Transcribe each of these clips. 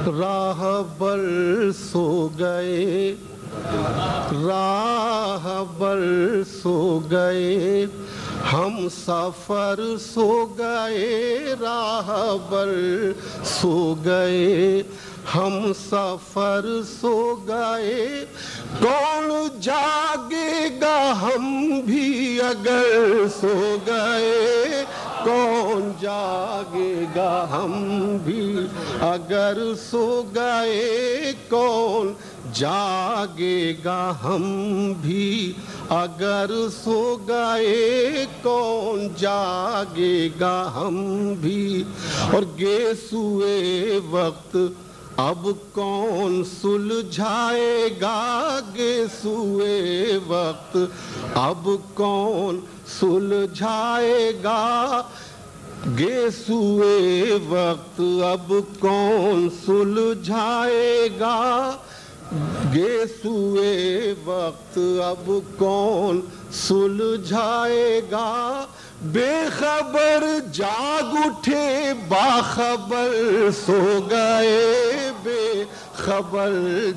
راہبر سو گئے، راہبر سو گئے، ہم سفر سو گئے، راہبر سو گئے، ہم سفر سو گئے، کون جاگے گا ہم بھی اگر سو گئے، کون جاگے گا ہم بھی اگر سو گئے، کون جاگے گا ہم بھی اگر سو گئے، کون جاگے گا ہم بھی۔ اور گیسوئے وقت اب کون سلجھائے گا، گیسوئے وقت اب کون سلجھائے گا، گیسوئے وقت اب کون سلجھائے گا، گیسوئے وقت اب کون سلجھائے گا۔ بے خبر جاگ اٹھے باخبر سو گئے، بے خبر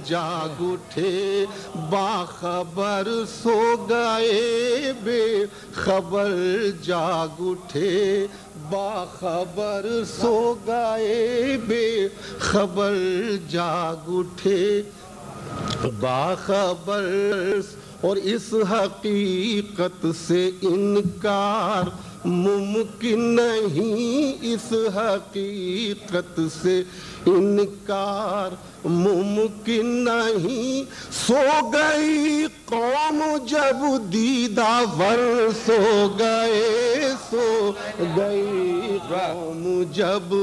جاگ اٹھے باخبر سو گئے، بے خبر جاگ اٹھے باخبر سو گئے، بے خبر جاگ اٹھے باخبر۔ اور اس حقیقت سے انکار ممکن نہیں، اس حقیقت سے انکار ممکن نہیں۔ سو گئی قوم جب دیدہ ور سو گئے، سو گئی قوم جب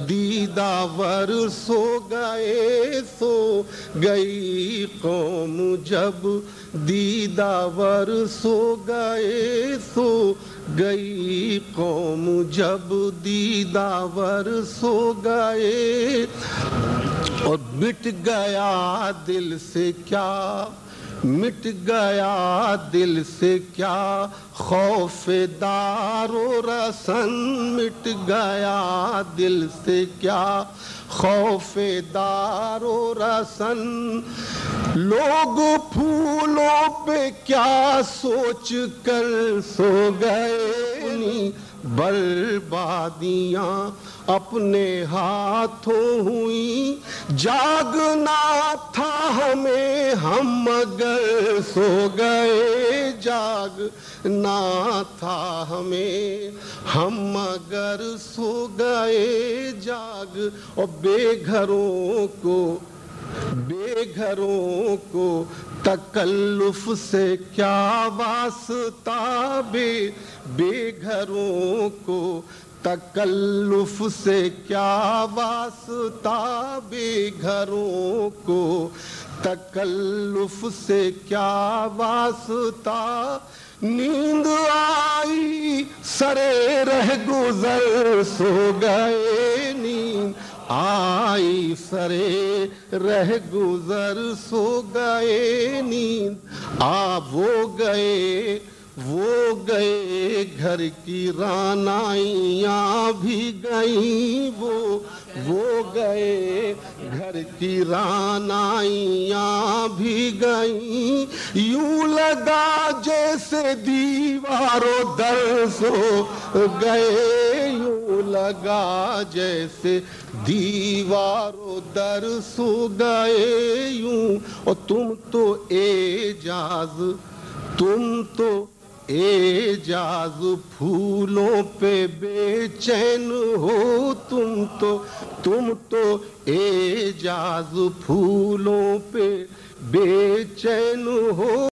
دیدہ ور سو گئے، سو گئی قوم جب دیدہ ور سو گئے، سو گئی قوم جب دیدہ ور سو گئے۔ اور مٹ گیا دل سے کیا، مٹ گیا دل سے کیا خوف دار و رسن، مٹ گیا دل سے کیا خوف دار و رسن۔ لوگ پھولوں پہ کیا سوچ کر سو گئے، بربادیاں اپنے ہاتھوں ہوئیں، جاگنا تھا ہمیں ہم مگر سو گئے، جاگنا تھا ہمیں ہم مگر سو گئے، جاگ۔ اور بے گھروں کو تکلف سے کیا واسطہ، بے گھروں کو تکلف سے کیا واسطہ، بے گھروں کو تکلف سے کیا واسطہ۔ نیند آئی سرے رہ گزر سو گئے، نیند آئی سرے رہ گزر سو گئے، نیند وہ گئے گھر کی رعنائیاں بھی گئیں، وہ گئے گھر کی رعنائیاں بھی گئیں۔ یوں لگا جیسے دیوار و در سو گئے، یوں لگا جیسے دیوار و در سو گئے یوں۔ اور تم تو اعجاز پھولوں پہ بے چین ہو، تم تو اعجاز پھولوں پہ بے چین ہو۔